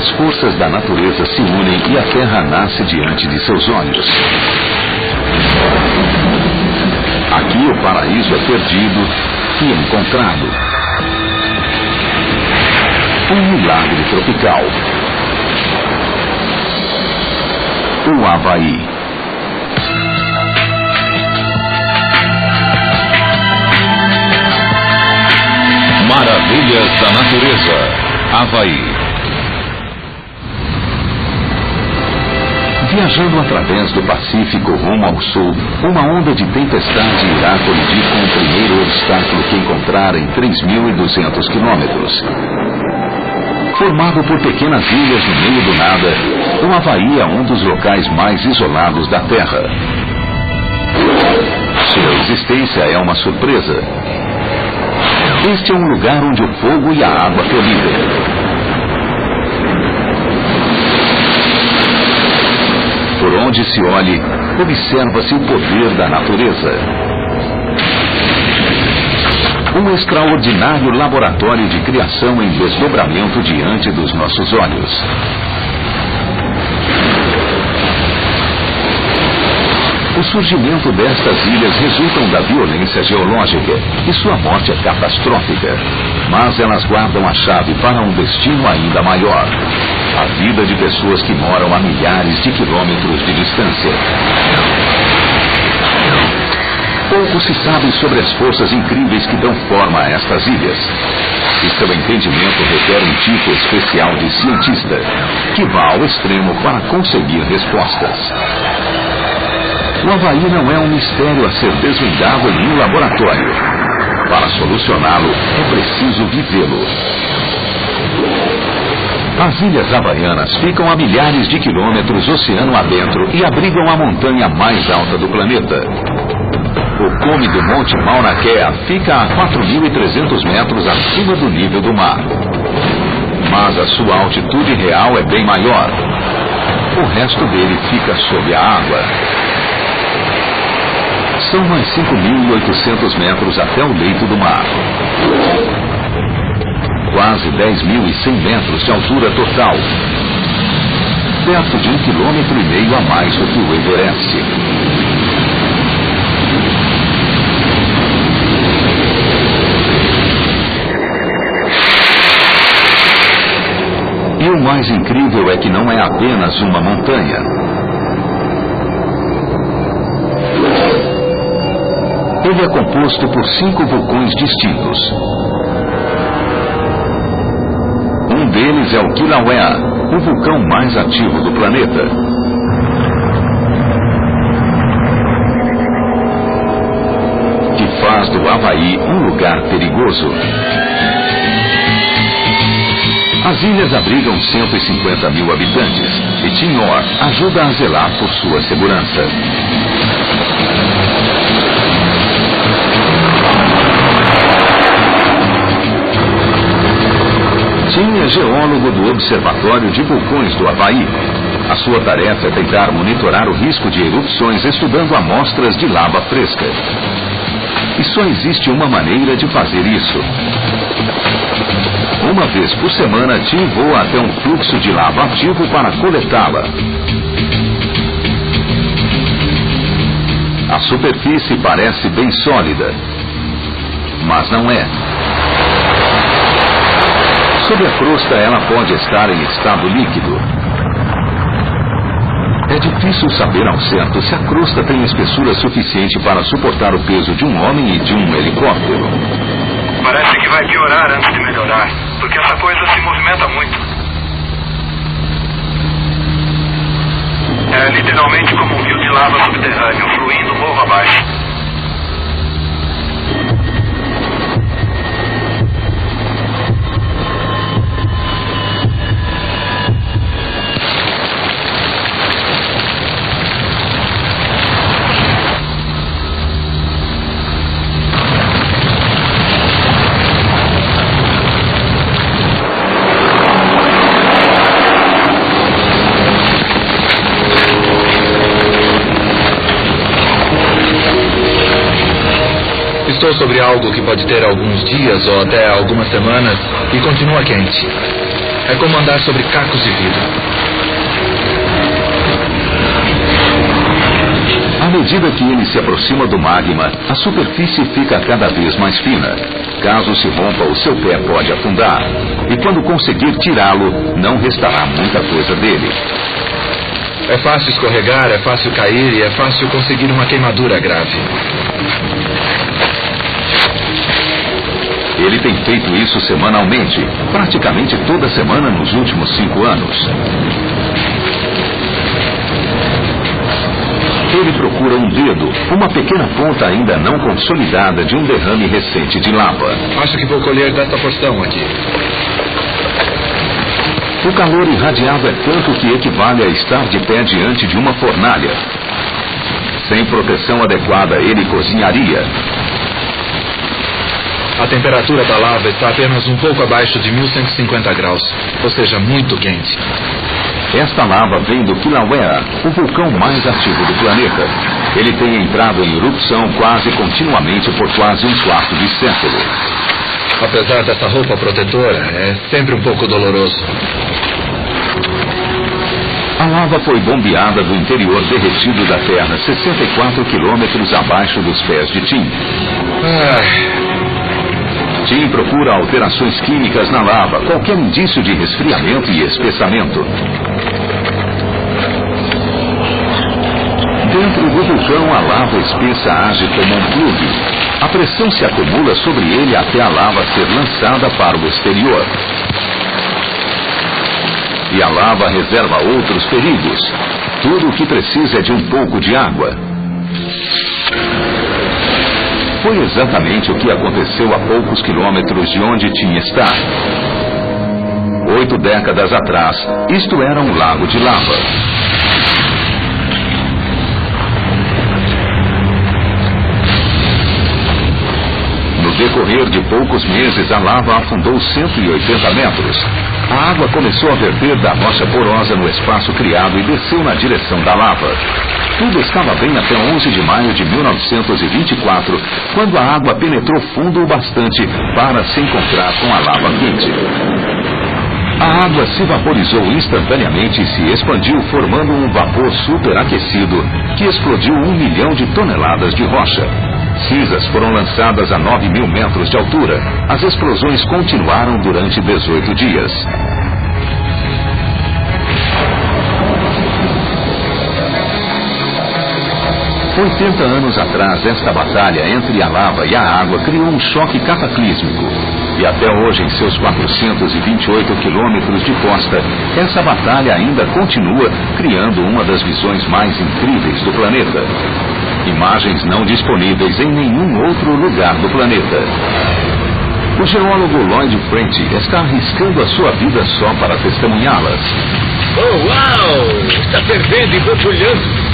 As forças da natureza se unem e a Terra nasce diante de seus olhos. Aqui o paraíso é perdido e encontrado. Um milagre tropical. O Havaí. Maravilhas da natureza. Havaí. Viajando através do Pacífico rumo ao sul, uma onda de tempestade irá colidir com o primeiro obstáculo que encontrar em 3.200 quilômetros. Formado por pequenas ilhas no meio do nada, o Havaí é um dos locais mais isolados da Terra. Sua existência é uma surpresa. Este é um lugar onde o fogo e a água colidem. Por onde se olhe, observa-se o poder da natureza. Um extraordinário laboratório de criação em desdobramento diante dos nossos olhos. O surgimento destas ilhas resultam da violência geológica e sua morte é catastrófica. Mas elas guardam a chave para um destino ainda maior. A vida de pessoas que moram a milhares de quilômetros de distância. Pouco se sabe sobre as forças incríveis que dão forma a estas ilhas. E seu entendimento requer um tipo especial de cientista, que vá ao extremo para conseguir respostas. O Havaí não é um mistério a ser desvendado em um laboratório. Para solucioná-lo, é preciso vivê-lo. As ilhas havaianas ficam a milhares de quilômetros oceano adentro e abrigam a montanha mais alta do planeta. O cume do Monte Mauna Kea fica a 4.300 metros acima do nível do mar. Mas a sua altitude real é bem maior. O resto dele fica sob a água. São mais 5.800 metros até o leito do mar. Quase 10.100 metros de altura total. Perto de 1,5 km a mais do que o Everest. E o mais incrível é que não é apenas uma montanha. Ele é composto por 5 vulcões distintos. Um deles é o Kilauea, o vulcão mais ativo do planeta. Que faz do Havaí um lugar perigoso. As ilhas abrigam 150 mil habitantes e Timor ajuda a zelar por sua segurança. Tim é geólogo do Observatório de Vulcões do Havaí. A sua tarefa é tentar monitorar o risco de erupções estudando amostras de lava fresca. E só existe uma maneira de fazer isso. Uma vez por semana, Tim voa até um fluxo de lava ativo para coletá-la. A superfície parece bem sólida, mas não é. Sob a crosta, ela pode estar em estado líquido. É difícil saber ao certo se a crosta tem espessura suficiente para suportar o peso de um homem e de um helicóptero. Parece que vai piorar antes de melhorar, porque essa coisa se movimenta muito. É literalmente como um rio de lava subterrâneo fluindo morro abaixo. Estou sobre algo que pode ter alguns dias ou até algumas semanas e continua quente. É como andar sobre cacos de vidro. À medida que ele se aproxima do magma, a superfície fica cada vez mais fina. Caso se rompa, o seu pé pode afundar. E quando conseguir tirá-lo, não restará muita coisa dele. É fácil escorregar, é fácil cair e é fácil conseguir uma queimadura grave. Ele tem feito isso semanalmente, praticamente toda semana nos últimos 5 anos. Ele procura um dedo, uma pequena ponta ainda não consolidada de um derrame recente de lava. Acho que vou colher dessa porção aqui. O calor irradiado é tanto que equivale a estar de pé diante de uma fornalha. Sem proteção adequada, ele cozinharia. A temperatura da lava está apenas um pouco abaixo de 1150 graus, ou seja, muito quente. Esta lava vem do Kilauea, o vulcão mais ativo do planeta. Ele tem entrado em erupção quase continuamente por quase um quarto de século. Apesar dessa roupa protetora, é sempre um pouco doloroso. A lava foi bombeada do interior derretido da Terra, 64 quilômetros abaixo dos pés de Tim. Tim procura alterações químicas na lava, qualquer indício de resfriamento e espessamento. Dentro do vulcão, a lava espessa age como um plugue. A pressão se acumula sobre ele até a lava ser lançada para o exterior. E a lava reserva outros perigos. Tudo o que precisa é de um pouco de água. Foi exatamente o que aconteceu a poucos quilômetros de onde Tim está. 8 décadas atrás, isto era um lago de lava. No decorrer de poucos meses, a lava afundou 180 metros. A água começou a verter da rocha porosa no espaço criado e desceu na direção da lava. Tudo estava bem até 11 de maio de 1924, quando a água penetrou fundo o bastante para se encontrar com a lava quente. A água se vaporizou instantaneamente e se expandiu, formando um vapor superaquecido que explodiu 1 milhão de toneladas de rocha. Cinzas foram lançadas a 9.000 metros de altura. As explosões continuaram durante 18 dias. Foi 80 anos atrás, esta batalha entre a lava e a água criou um choque cataclísmico. E até hoje, em seus 428 quilômetros de costa, essa batalha ainda continua, criando uma das visões mais incríveis do planeta. Imagens não disponíveis em nenhum outro lugar do planeta. O geólogo Lloyd French está arriscando a sua vida só para testemunhá-las. Oh, uau! Está fervendo e borbulhando.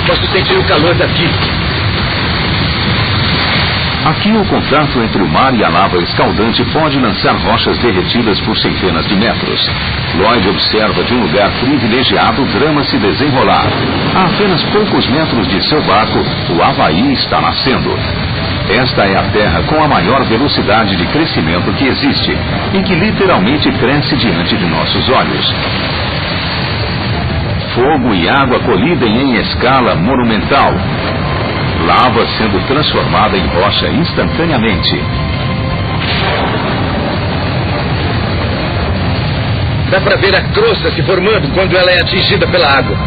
Posso sentir o calor daqui. Aqui o contato entre o mar e a lava escaldante pode lançar rochas derretidas por centenas de metros. Lloyd observa de um lugar privilegiado o drama se desenrolar. A apenas poucos metros de seu barco, o Havaí está nascendo. Esta é a Terra com a maior velocidade de crescimento que existe, e que literalmente cresce diante de nossos olhos. Fogo e água colidem em escala monumental. Lava sendo transformada em rocha instantaneamente. Dá para ver a crosta se formando quando ela é atingida pela água.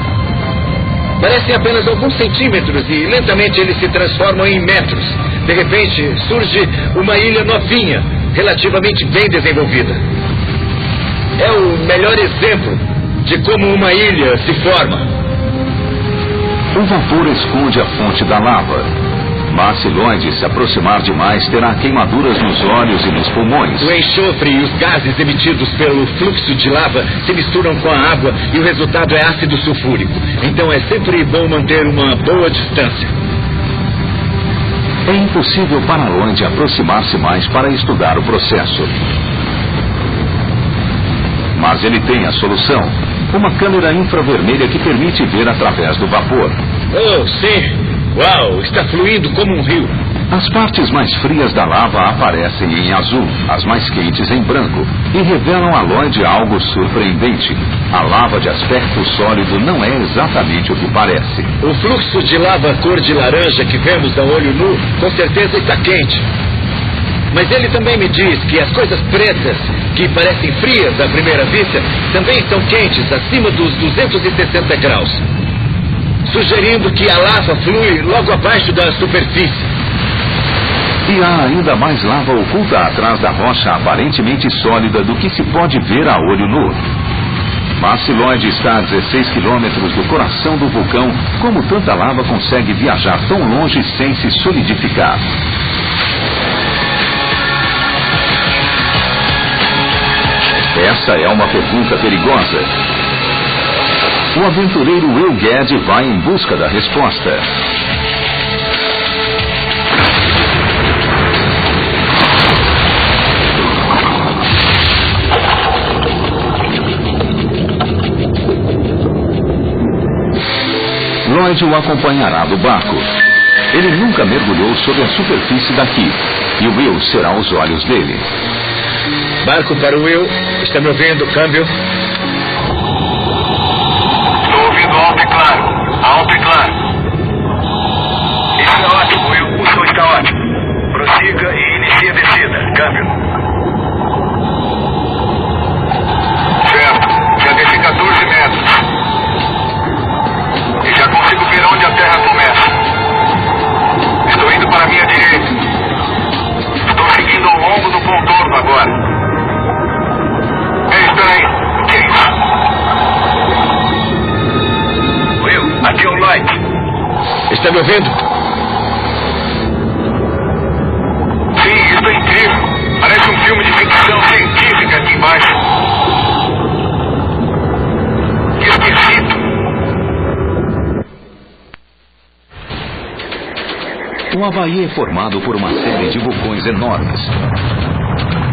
Parecem apenas alguns centímetros e lentamente eles se transformam em metros. De repente surge uma ilha novinha, relativamente bem desenvolvida. É o melhor exemplo de como uma ilha se forma. O vapor esconde a fonte da lava. Mas se Lloyd se aproximar demais, terá queimaduras nos olhos e nos pulmões. O enxofre e os gases emitidos pelo fluxo de lava se misturam com a água e o resultado é ácido sulfúrico. Então é sempre bom manter uma boa distância. É impossível para Lloyd aproximar-se mais para estudar o processo. Mas ele tem a solução. Uma câmera infravermelha que permite ver através do vapor. Oh, sim. Uau, está fluindo como um rio. As partes mais frias da lava aparecem em azul, as mais quentes em branco, e revelam a Lloyd algo surpreendente. A lava de aspecto sólido não é exatamente o que parece. O fluxo de lava cor de laranja que vemos a olho nu, com certeza está quente. Mas ele também me diz que as coisas pretas, que parecem frias à primeira vista, também estão quentes, acima dos 260 graus. Sugerindo que a lava flui logo abaixo da superfície. E há ainda mais lava oculta atrás da rocha aparentemente sólida do que se pode ver a olho nu. Mas se Lloyd está a 16 quilômetros do coração do vulcão, como tanta lava consegue viajar tão longe sem se solidificar? Essa é uma pergunta perigosa. O aventureiro Will Gadd vai em busca da resposta. Lloyd o acompanhará do barco. Ele nunca mergulhou sob a superfície daqui, e Will será os olhos dele. Barco para o Will. Está me ouvindo? Câmbio. Estou ouvindo alto e claro. Alto e claro. Isso é ótimo, Will. O som está ótimo. Prossiga e inicie a descida. Câmbio. Certo. Já desci 14 metros. E já consigo ver onde a terra começa. Estou indo para a minha direita. Estou seguindo ao longo do contorno agora. Ei, espera aí. O que é isso? Will, aqui é o Lloyd. Está me ouvindo? Sim, isso é incrível. Parece um filme de ficção científica aqui embaixo. Que esquisito. O Havaí é formado por uma série de vulcões enormes.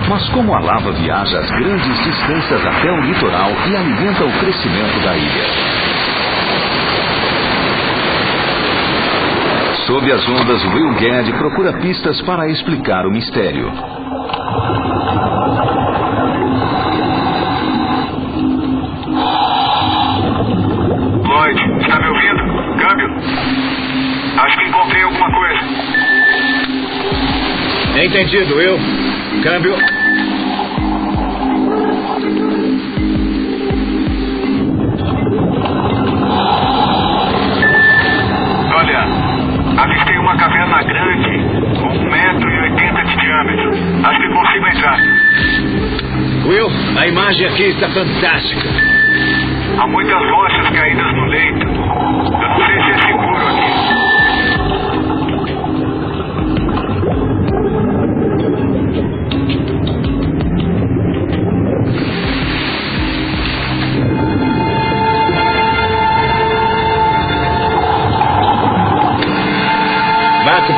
Mas como a lava viaja as grandes distâncias até o litoral e alimenta o crescimento da ilha? Sob as ondas, Will Gadd procura pistas para explicar o mistério. Lloyd, está me ouvindo? Câmbio. Acho que encontrei alguma coisa. Entendido, Will. Câmbio. Olha, avistei uma caverna grande, com 1,80 metros de diâmetro. Acho que consigo entrar. Will, a imagem aqui está fantástica. Há muitas rochas caídas no leito. Eu não sei se é seguro aqui. Barco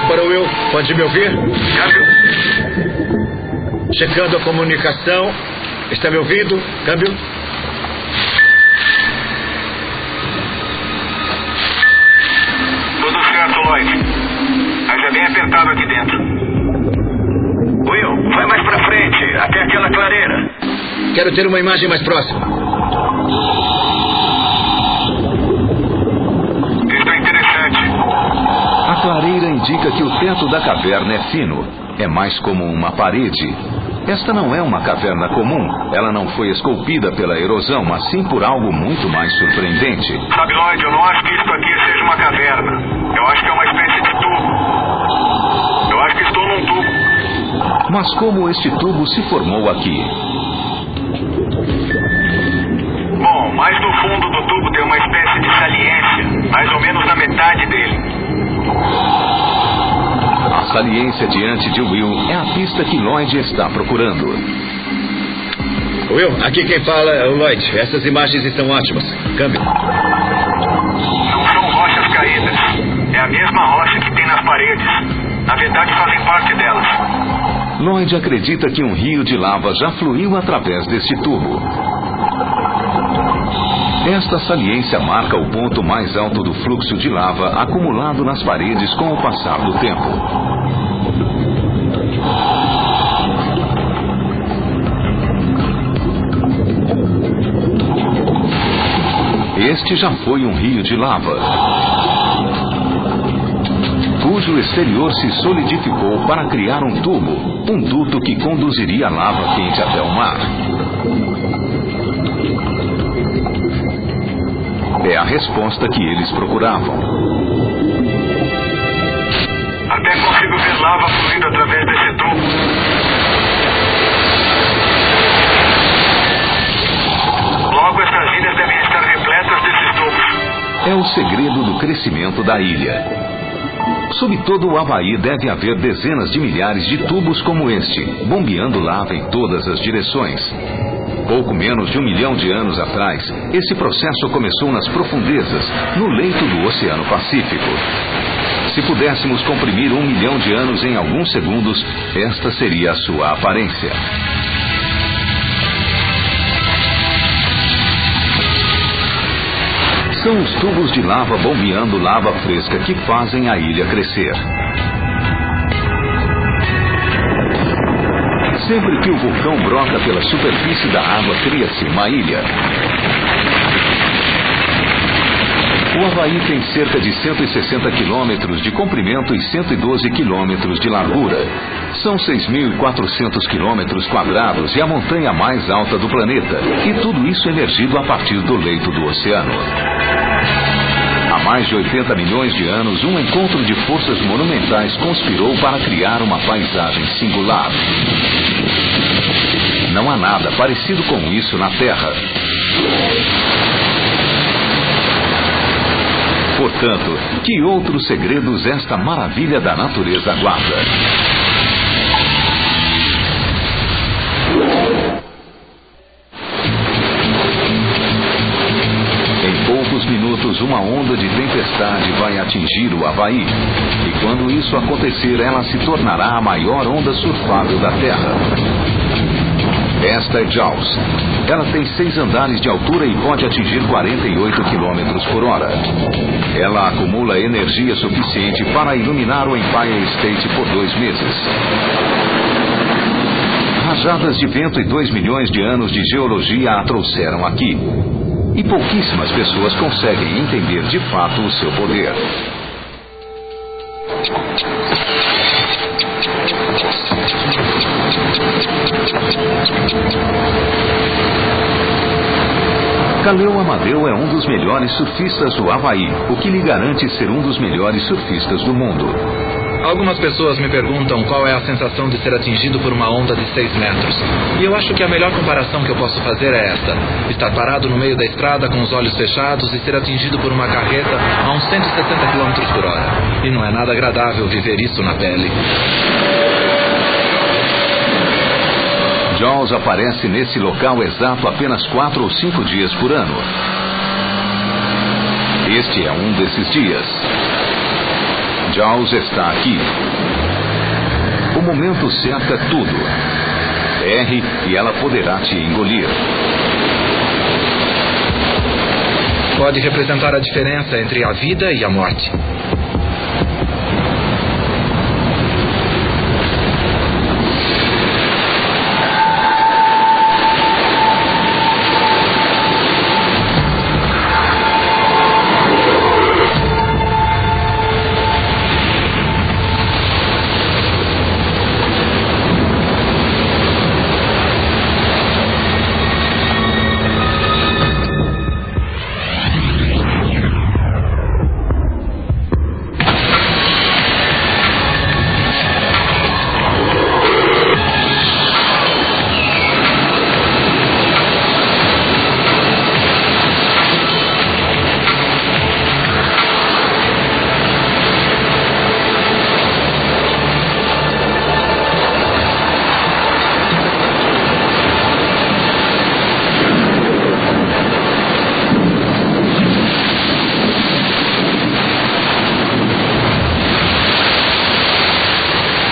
para o Will. Pode me ouvir? Câmbio. Checando a comunicação. Está me ouvindo? Câmbio. Tudo certo, Lloyd. Mas é bem apertado aqui dentro. Will, vai mais pra frente, até aquela clareira. Quero ter uma imagem mais próxima. Isso é interessante. A clareira indica que o teto da caverna é fino. É mais como uma parede. Esta não é uma caverna comum. Ela não foi esculpida pela erosão, mas sim por algo muito mais surpreendente. Sabe, Lloyd, eu não acho que isso aqui seja uma caverna. Eu acho que é uma espécie de tubo. Eu acho que estou num tubo. Mas como este tubo se formou aqui? Bom, mais no fundo do tubo tem uma espécie de saliência, mais ou menos na metade dele. A saliência diante de Will é a pista que Lloyd está procurando. Will, aqui quem fala é o Lloyd. Essas imagens estão ótimas. Câmbio. Não são rochas caídas. É a mesma rocha que tem nas paredes. Na verdade, fazem parte delas. Lloyd acredita que um rio de lava já fluiu através deste tubo. Esta saliência marca o ponto mais alto do fluxo de lava acumulado nas paredes com o passar do tempo. Este já foi um rio de lava, cujo exterior se solidificou para criar um tubo, um duto que conduziria a lava quente até o mar. É a resposta que eles procuravam. Até consigo ver lava fluindo através desse tubo. Logo, essas ilhas devem estar repletas desses tubos. É o segredo do crescimento da ilha. Sob todo o Havaí deve haver dezenas de milhares de tubos como este, bombeando lava em todas as direções. Pouco menos de 1 milhão de anos atrás, esse processo começou nas profundezas, no leito do Oceano Pacífico. Se pudéssemos comprimir 1 milhão de anos em alguns segundos, esta seria a sua aparência. São os tubos de lava bombeando lava fresca que fazem a ilha crescer. Sempre que o vulcão brota pela superfície da água, cria-se uma ilha. O Havaí tem cerca de 160 quilômetros de comprimento e 112 quilômetros de largura. São 6.400 quilômetros quadrados e a montanha mais alta do planeta. E tudo isso emergido a partir do leito do oceano. Há mais de 80 milhões de anos, um encontro de forças monumentais conspirou para criar uma paisagem singular. Não há nada parecido com isso na Terra. Portanto, que outros segredos esta maravilha da natureza guarda? Em poucos minutos, uma onda de tempestade vai atingir o Havaí. E quando isso acontecer, ela se tornará a maior onda surfável da Terra. Esta é Jaws. Ela tem 6 andares de altura e pode atingir 48 km por hora. Ela acumula energia suficiente para iluminar o Empire State por 2 meses. Rajadas de vento e 2 milhões de anos de geologia a trouxeram aqui. E pouquíssimas pessoas conseguem entender de fato o seu poder. Kaleo Amadeu é um dos melhores surfistas do Havaí, o que lhe garante ser um dos melhores surfistas do mundo. Algumas pessoas me perguntam qual é a sensação de ser atingido por uma onda de 6 metros. E eu acho que a melhor comparação que eu posso fazer é esta: estar parado no meio da estrada com os olhos fechados e ser atingido por uma carreta a uns 160 km por hora. E não é nada agradável viver isso na pele. Jaws aparece nesse local exato apenas 4 ou 5 dias por ano. Este é um desses dias. Jaws está aqui. O momento cerca tudo. Erre e ela poderá te engolir. Pode representar a diferença entre a vida e a morte.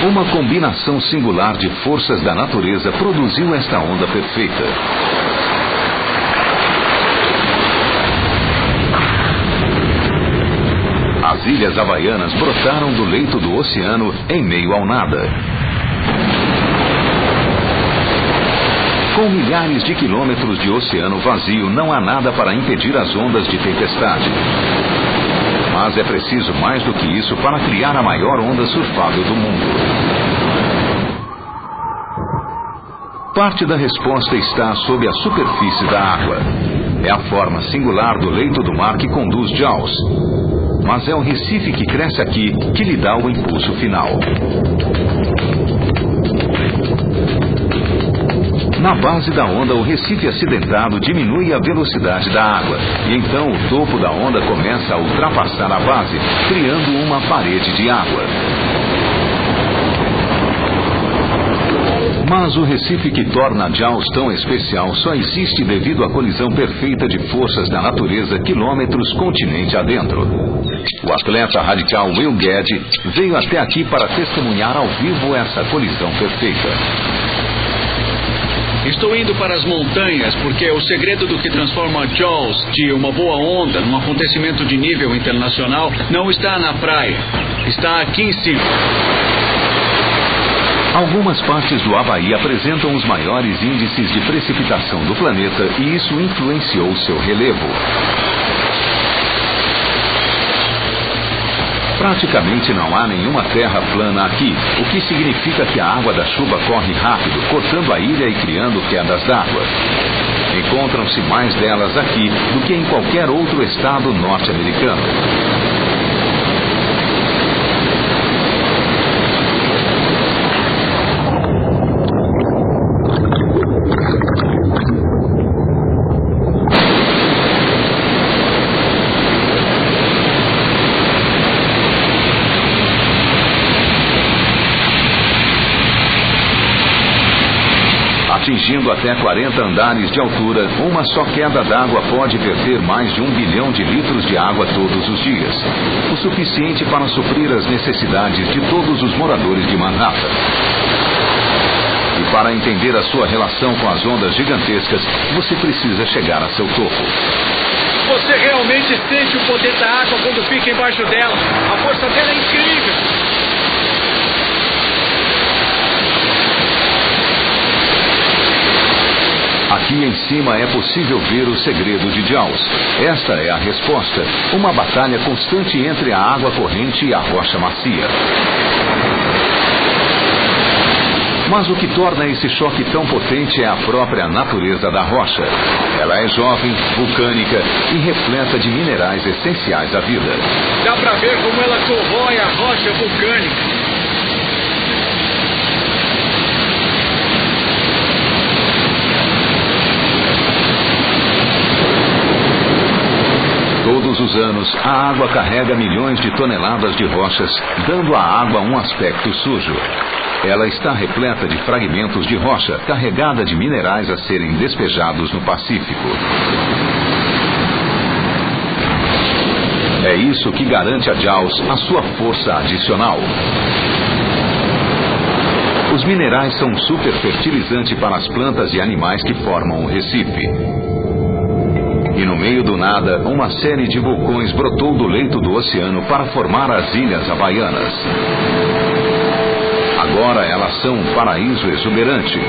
Uma combinação singular de forças da natureza produziu esta onda perfeita. Ilhas Havaianas brotaram do leito do oceano em meio ao nada. Com milhares de quilômetros de oceano vazio, não há nada para impedir as ondas de tempestade. Mas é preciso mais do que isso para criar a maior onda surfável do mundo. Parte da resposta está sob a superfície da água. É a forma singular do leito do mar que conduz Jaws. Mas é o recife que cresce aqui que lhe dá o impulso final. Na base da onda, o recife acidentado diminui a velocidade da água. E então o topo da onda começa a ultrapassar a base, criando uma parede de água. Mas o recife que torna Jaws tão especial só existe devido à colisão perfeita de forças da natureza quilômetros continente adentro. O atleta radical Will Guede veio até aqui para testemunhar ao vivo essa colisão perfeita. Estou indo para as montanhas porque o segredo do que transforma Jaws de uma boa onda num acontecimento de nível internacional não está na praia, está aqui em cima. Algumas partes do Havaí apresentam os maiores índices de precipitação do planeta e isso influenciou seu relevo. Praticamente não há nenhuma terra plana aqui, o que significa que a água da chuva corre rápido, cortando a ilha e criando quedas d'água. Encontram-se mais delas aqui do que em qualquer outro estado norte-americano. Atingindo até 40 andares de altura, uma só queda d'água pode verter mais de 1 bilhão de litros de água todos os dias. O suficiente para suprir as necessidades de todos os moradores de Manhattan. E para entender a sua relação com as ondas gigantescas, você precisa chegar a seu topo. Você realmente sente o poder da água quando fica embaixo dela. A força dela é incrível. Aqui em cima é possível ver o segredo de Jaws. Esta é a resposta, uma batalha constante entre a água corrente e a rocha macia. Mas o que torna esse choque tão potente é a própria natureza da rocha. Ela é jovem, vulcânica e repleta de minerais essenciais à vida. Dá pra ver como ela corrói a rocha vulcânica. Todos os anos, a água carrega milhões de toneladas de rochas, dando à água um aspecto sujo. Ela está repleta de fragmentos de rocha, carregada de minerais a serem despejados no Pacífico. É isso que garante a Jaws a sua força adicional. Os minerais são super fertilizante para as plantas e animais que formam o recife. E no meio do nada, uma série de vulcões brotou do leito do oceano para formar as Ilhas Havaianas. Agora elas são um paraíso exuberante.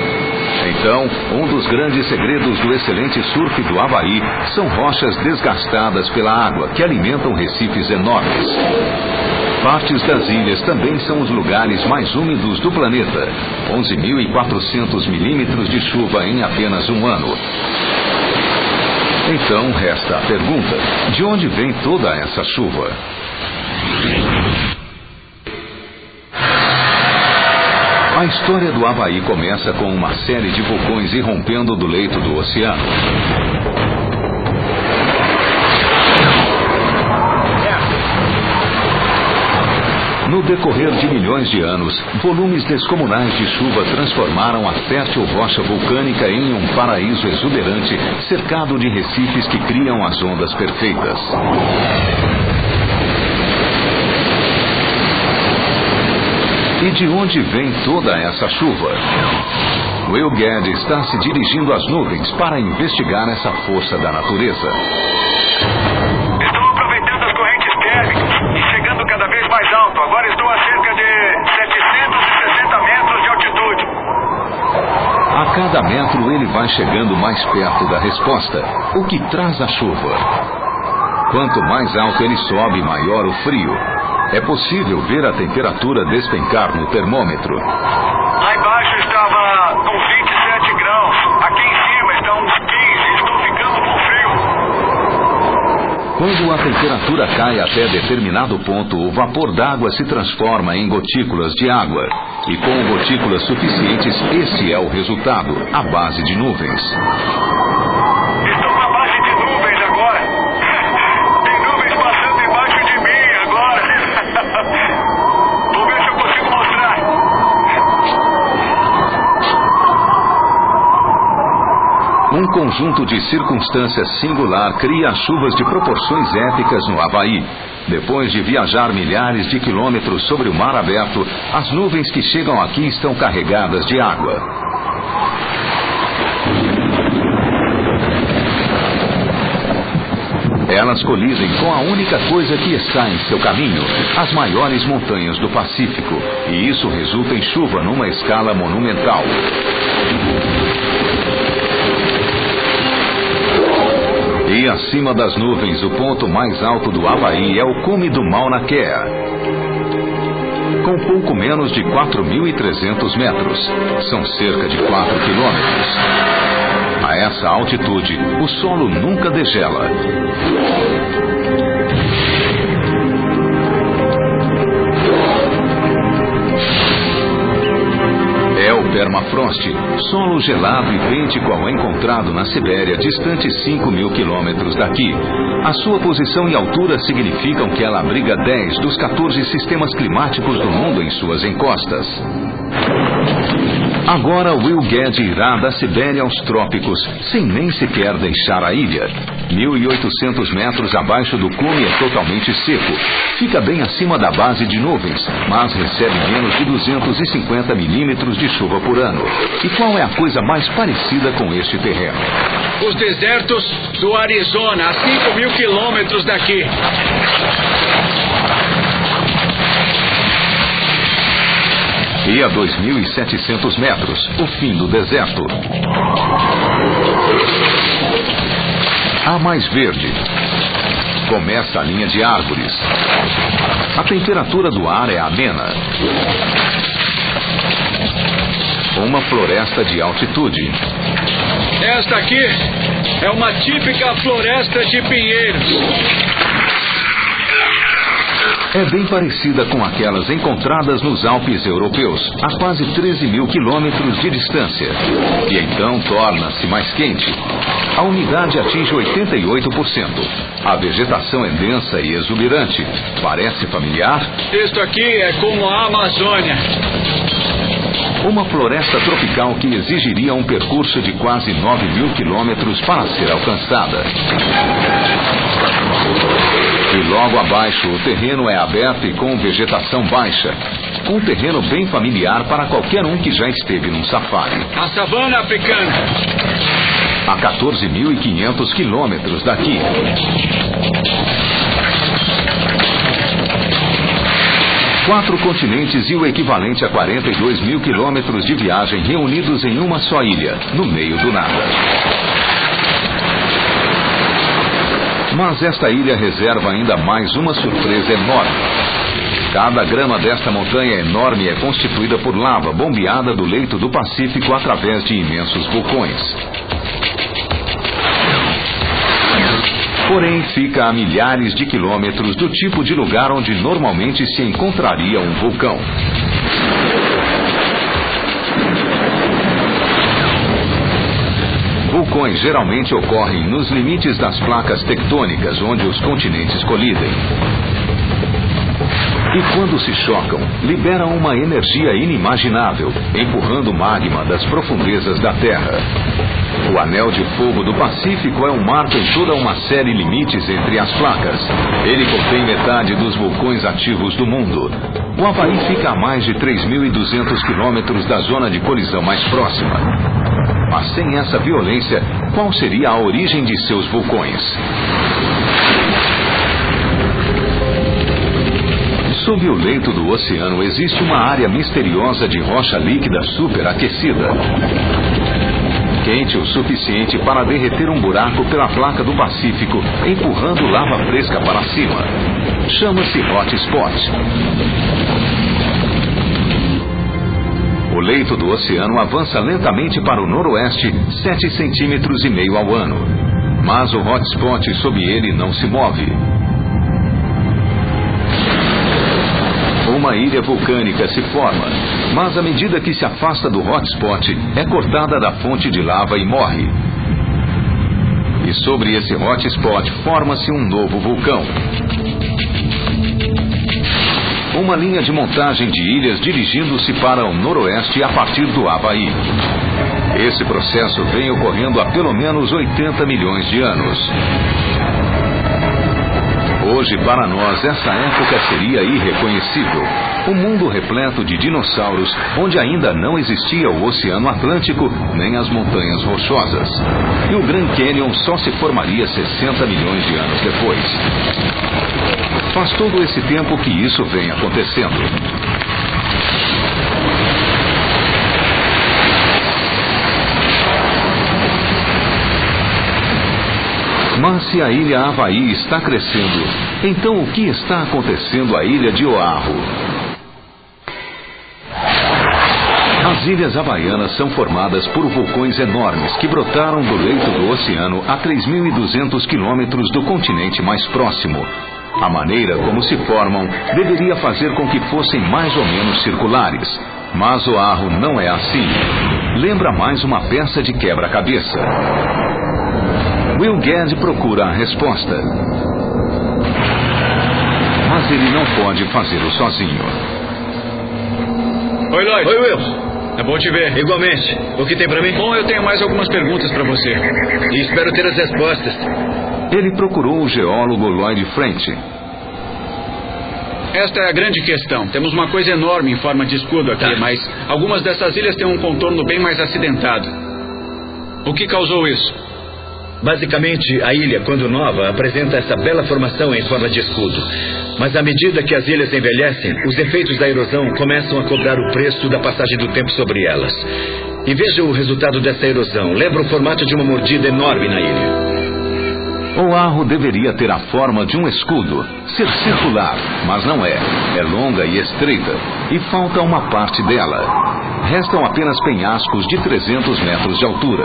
Então, um dos grandes segredos do excelente surf do Havaí são rochas desgastadas pela água, que alimentam recifes enormes. Partes das ilhas também são os lugares mais úmidos do planeta. 11.400 milímetros de chuva em apenas um ano. Então resta a pergunta: de onde vem toda essa chuva? A história do Havaí começa com uma série de vulcões irrompendo do leito do oceano. No decorrer de milhões de anos, volumes descomunais de chuva transformaram a fértil rocha vulcânica em um paraíso exuberante, cercado de recifes que criam as ondas perfeitas. E de onde vem toda essa chuva? Will Guede está se dirigindo às nuvens para investigar essa força da natureza. Estou aproveitando as correntes térmicas e chegando A cada metro ele vai chegando mais perto da resposta, o que traz a chuva. Quanto mais alto ele sobe, maior o frio. É possível ver a temperatura despencar no termômetro. Lá embaixo estava com 27 graus. Aqui em cima está uns 15. Estou ficando com frio. Quando a temperatura cai até determinado ponto, o vapor d'água se transforma em gotículas de água. E com gotículas suficientes, esse é o resultado, a base de nuvens. Estou na base de nuvens agora. Tem nuvens passando embaixo de mim agora. Vou ver se eu consigo mostrar. Um conjunto de circunstâncias singular cria chuvas de proporções épicas no Havaí. Depois de viajar milhares de quilômetros sobre o mar aberto, as nuvens que chegam aqui estão carregadas de água. Elas colidem com a única coisa que está em seu caminho, as maiores montanhas do Pacífico, e isso resulta em chuva numa escala monumental. E acima das nuvens, o ponto mais alto do Havaí é o cume do Mauna Kea, com pouco menos de 4.300 metros. São cerca de 4 quilômetros. A essa altitude, o solo nunca degela. É o permafrost, solo gelado idêntico ao encontrado na Sibéria, distante 5.000 quilômetros daqui. A sua posição e altura significam que ela abriga 10 dos 14 sistemas climáticos do mundo em suas encostas. Agora Will Gued irá da Sibéria aos trópicos, sem nem sequer deixar a ilha. 1.800 metros abaixo do cume é totalmente seco. Fica bem acima da base de nuvens, mas recebe menos de 250 milímetros de chuva por ano. E qual é a coisa mais parecida com este terreno? Os desertos do Arizona, a 5.000 quilômetros daqui. E a 2.700 metros, o fim do deserto. A mais verde. Começa a linha de árvores. A temperatura do ar é amena. Uma floresta de altitude. Esta aqui é uma típica floresta de pinheiros. É bem parecida com aquelas encontradas nos Alpes europeus, a quase 13.000 quilômetros de distância. E então torna-se mais quente. A umidade atinge 88%. A vegetação é densa e exuberante. Parece familiar? Isto aqui é como a Amazônia. Uma floresta tropical que exigiria um percurso de quase 9.000 quilômetros para ser alcançada. E logo abaixo, o terreno é aberto e com vegetação baixa. Um terreno bem familiar para qualquer um que já esteve num safari. A savana africana. A 14.500 quilômetros daqui. Quatro continentes e o equivalente a 42.000 quilômetros de viagem reunidos em uma só ilha, no meio do nada. Mas esta ilha reserva ainda mais uma surpresa enorme. Cada grama desta montanha enorme é constituída por lava bombeada do leito do Pacífico através de imensos vulcões. Porém, fica a milhares de quilômetros do tipo de lugar onde normalmente se encontraria um vulcão. Vulcões geralmente ocorrem nos limites das placas tectônicas, onde os continentes colidem. E quando se chocam, liberam uma energia inimaginável, empurrando magma das profundezas da Terra. O Anel de Fogo do Pacífico é um marco em toda uma série de limites entre as placas. Ele contém metade dos vulcões ativos do mundo. O Havaí fica a mais de 3.200 quilômetros da zona de colisão mais próxima. Mas sem essa violência, qual seria a origem de seus vulcões? Sob o leito do oceano existe uma área misteriosa de rocha líquida superaquecida. Quente o suficiente para derreter um buraco pela placa do Pacífico, empurrando lava fresca para cima. Chama-se Hot Spot. O leito do oceano avança lentamente para o noroeste, 7,5 centímetros ao ano. Mas o Hot Spot sob ele não se move. Uma ilha vulcânica se forma, mas à medida que se afasta do hotspot, é cortada da fonte de lava e morre. E sobre esse hotspot forma-se um novo vulcão. Uma linha de montagem de ilhas dirigindo-se para o noroeste a partir do Havaí. Esse processo vem ocorrendo há pelo menos 80 milhões de anos. Hoje, para nós, essa época seria irreconhecível. Um mundo repleto de dinossauros, onde ainda não existia o Oceano Atlântico, nem as montanhas rochosas. E o Grand Canyon só se formaria 60 milhões de anos depois. Faz todo esse tempo que isso vem acontecendo. Mas se a ilha Havaí está crescendo, então o que está acontecendo à ilha de Oahu? As ilhas havaianas são formadas por vulcões enormes que brotaram do leito do oceano a 3.200 quilômetros do continente mais próximo. A maneira como se formam deveria fazer com que fossem mais ou menos circulares. Mas Oahu não é assim. Lembra mais uma peça de quebra-cabeça. Will Gadd procura a resposta. Mas ele não pode fazê-lo sozinho. Oi, Lloyd. Oi, Will. É bom te ver. Igualmente. O que tem pra mim? Bom, eu tenho mais algumas perguntas pra você. E espero ter as respostas. Ele procurou o geólogo Lloyd French. Esta é a grande questão. Temos uma coisa enorme em forma de escudo aqui, mas algumas dessas ilhas têm um contorno bem mais acidentado. O que causou isso? Basicamente, a ilha, quando nova, apresenta essa bela formação em forma de escudo. Mas à medida que as ilhas envelhecem, os efeitos da erosão começam a cobrar o preço da passagem do tempo sobre elas. E veja o resultado dessa erosão. Lembra o formato de uma mordida enorme na ilha. Oahu deveria ter a forma de um escudo, ser circular, mas não é. É longa e estreita, e falta uma parte dela. Restam apenas penhascos de 300 metros de altura.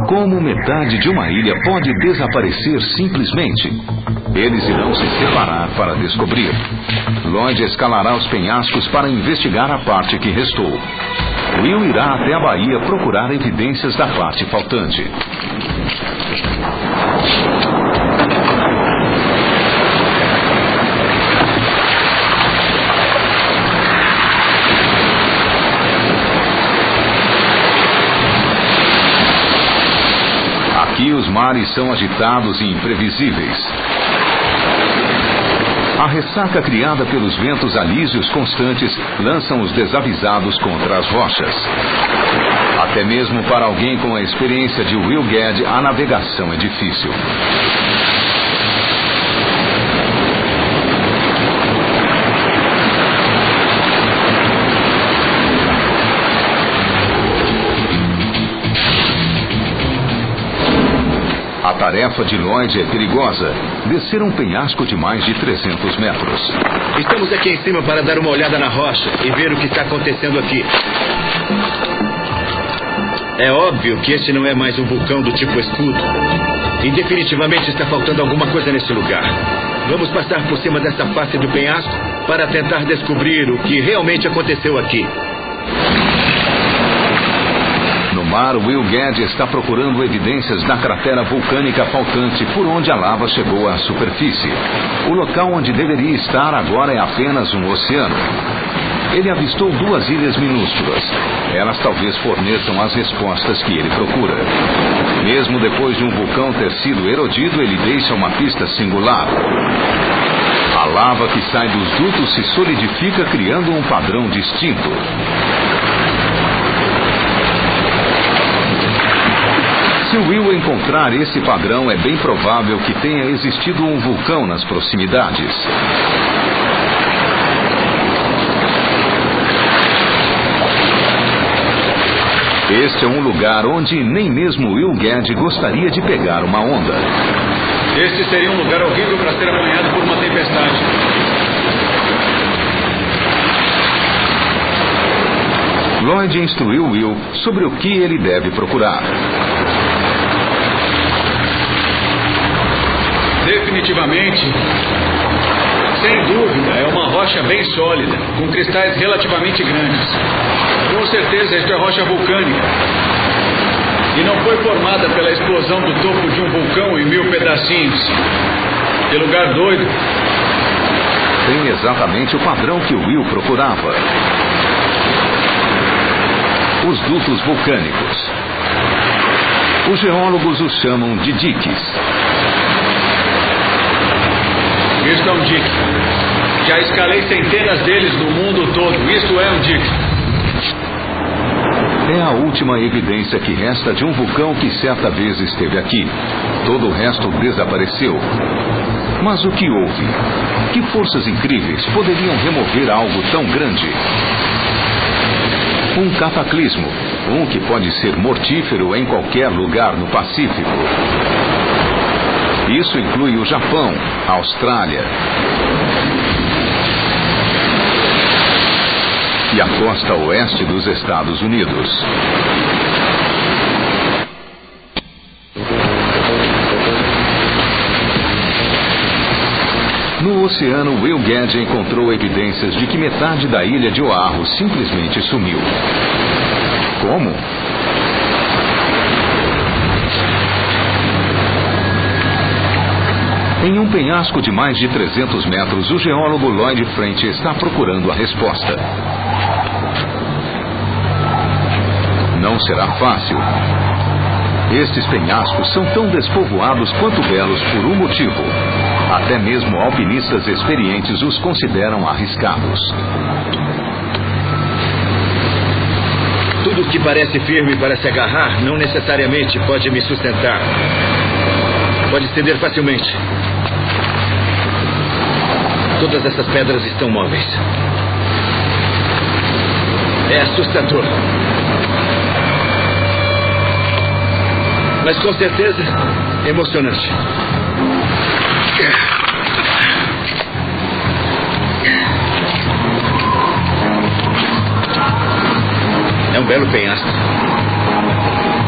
Como metade de uma ilha pode desaparecer simplesmente? Eles irão se separar para descobrir. Lloyd escalará os penhascos para investigar a parte que restou. Will irá até a Bahia procurar evidências da parte faltante. Aqui os mares são agitados e imprevisíveis. A ressaca criada pelos ventos alísios constantes lançam os desavisados contra as rochas. Até mesmo para alguém com a experiência de Will Gadd, a navegação é difícil. A tarefa de Lloyd é perigosa. Descer um penhasco de mais de 300 metros. Estamos aqui em cima para dar uma olhada na rocha e ver o que está acontecendo aqui. É óbvio que este não é mais um vulcão do tipo escudo. E definitivamente está faltando alguma coisa nesse lugar. Vamos passar por cima dessa face do penhasco para tentar descobrir o que realmente aconteceu aqui. No mar, Will Gadd está procurando evidências da cratera vulcânica faltante por onde a lava chegou à superfície. O local onde deveria estar agora é apenas um oceano. Ele avistou duas ilhas minúsculas. Elas talvez forneçam as respostas que ele procura. Mesmo depois de um vulcão ter sido erodido, ele deixa uma pista singular. A lava que sai dos dutos se solidifica, criando um padrão distinto. Se Will encontrar esse padrão, é bem provável que tenha existido um vulcão nas proximidades. Este é um lugar onde nem mesmo Will Gadd gostaria de pegar uma onda. Este seria um lugar horrível para ser apanhado por uma tempestade. Lloyd instruiu Will sobre o que ele deve procurar. Definitivamente, sem dúvida, é uma rocha bem sólida, com cristais relativamente grandes. Com certeza, esta é rocha vulcânica. E não foi formada pela explosão do topo de um vulcão em 1000 pedacinhos. Que lugar doido. Tem exatamente o padrão que Will procurava. Os dutos vulcânicos. Os geólogos os chamam de diques. Isto é um dique. Já escalei centenas deles no mundo todo. Isto é um dique. É a última evidência que resta de um vulcão que certa vez esteve aqui. Todo o resto desapareceu. Mas o que houve? Que forças incríveis poderiam remover algo tão grande? Um cataclismo, que pode ser mortífero em qualquer lugar no Pacífico. Isso inclui o Japão, a Austrália e a costa oeste dos Estados Unidos. No oceano, Will Gadd encontrou evidências de que metade da ilha de Oahu simplesmente sumiu. Como? Em um penhasco de mais de 300 metros, o geólogo Lloyd French está procurando a resposta. Não será fácil. Estes penhascos são tão despovoados quanto belos por um motivo. Até mesmo alpinistas experientes os consideram arriscados. Tudo que parece firme para se agarrar não necessariamente pode me sustentar. Pode ceder facilmente. Todas essas pedras estão móveis. É assustador. Mas com certeza emocionante. É um belo penhasco.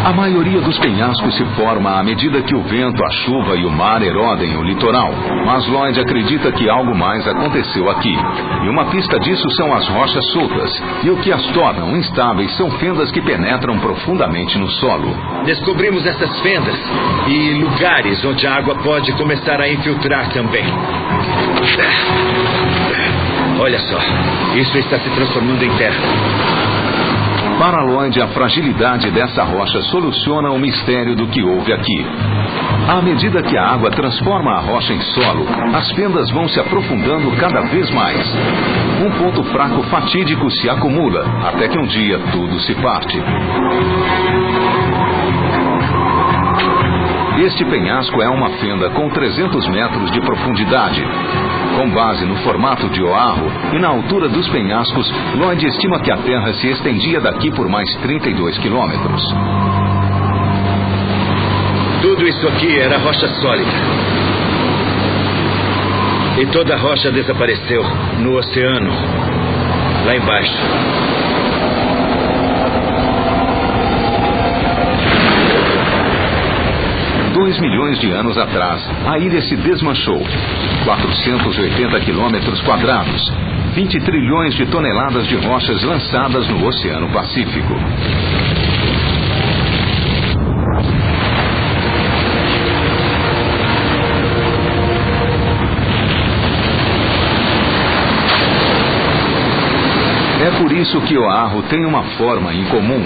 A maioria dos penhascos se forma à medida que o vento, a chuva e o mar erodem o litoral. Mas Lloyd acredita que algo mais aconteceu aqui. E uma pista disso são as rochas soltas. E o que as tornam instáveis são fendas que penetram profundamente no solo. Descobrimos essas fendas e lugares onde a água pode começar a infiltrar também. Olha só, isso está se transformando em terra. Para Lloyd, a fragilidade dessa rocha soluciona o mistério do que houve aqui. À medida que a água transforma a rocha em solo, as fendas vão se aprofundando cada vez mais. Um ponto fraco fatídico se acumula, até que um dia tudo se parte. Este penhasco é uma fenda com 300 metros de profundidade. Com base no formato de Oahu e na altura dos penhascos, Lloyd estima que a Terra se estendia daqui por mais 32 quilômetros. Tudo isso aqui era rocha sólida. E toda a rocha desapareceu no oceano, lá embaixo. Dois milhões de anos atrás, a ilha se desmanchou. 480 quilômetros quadrados, 20 trilhões de toneladas de rochas lançadas no Oceano Pacífico. É por isso que Oahu tem uma forma incomum.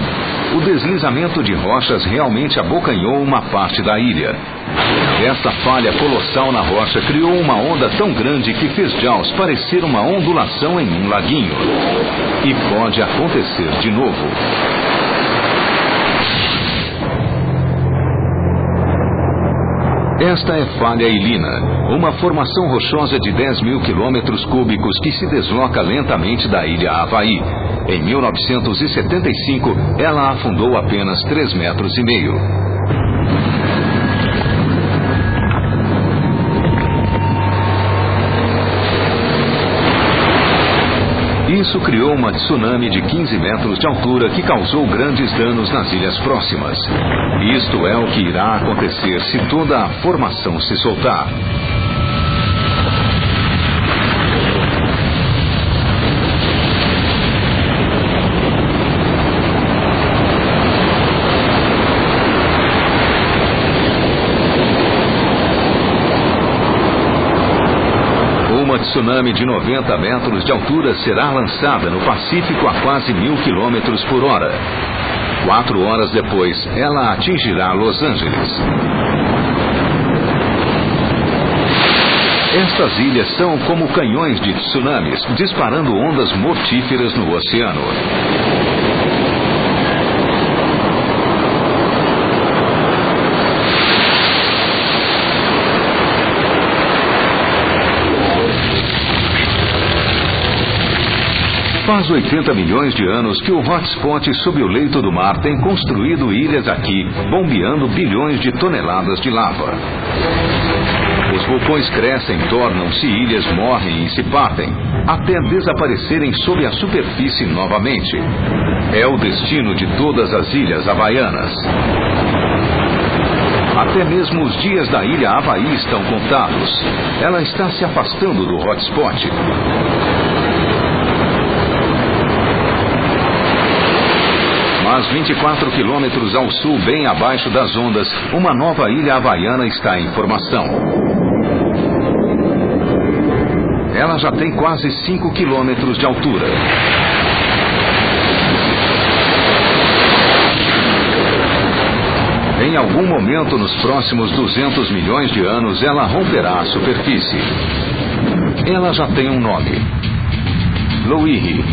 O deslizamento de rochas realmente abocanhou uma parte da ilha. Essa falha colossal na rocha criou uma onda tão grande que fez Jaws parecer uma ondulação em um laguinho. E pode acontecer de novo. Esta é Falha Ilina, uma formação rochosa de 10 mil quilômetros cúbicos que se desloca lentamente da ilha Havaí. Em 1975, ela afundou apenas 3,5 metros. Isso criou uma tsunami de 15 metros de altura que causou grandes danos nas ilhas próximas. Isto é o que irá acontecer se toda a formação se soltar. Uma tsunami de 90 metros de altura será lançada no Pacífico a quase 1.000 quilômetros por hora. 4 horas depois, ela atingirá Los Angeles. Estas ilhas são como canhões de tsunamis, disparando ondas mortíferas no oceano. Faz 80 milhões de anos que o hotspot sob o leito do mar tem construído ilhas aqui, bombeando bilhões de toneladas de lava. Os vulcões crescem, tornam-se ilhas, morrem e se partem, até desaparecerem sob a superfície novamente. É o destino de todas as ilhas havaianas. Até mesmo os dias da ilha Havaí estão contados. Ela está se afastando do hotspot. Mas 24 quilômetros ao sul, bem abaixo das ondas, uma nova ilha havaiana está em formação. Ela já tem quase 5 quilômetros de altura. Em algum momento nos próximos 200 milhões de anos, ela romperá a superfície. Ela já tem um nome: Loihi.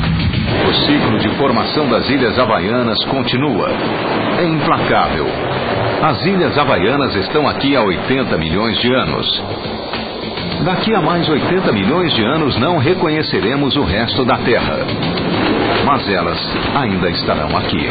O ciclo de formação das ilhas havaianas continua. É implacável. As ilhas havaianas estão aqui há 80 milhões de anos. Daqui a mais 80 milhões de anos não reconheceremos o resto da Terra. Mas elas ainda estarão aqui.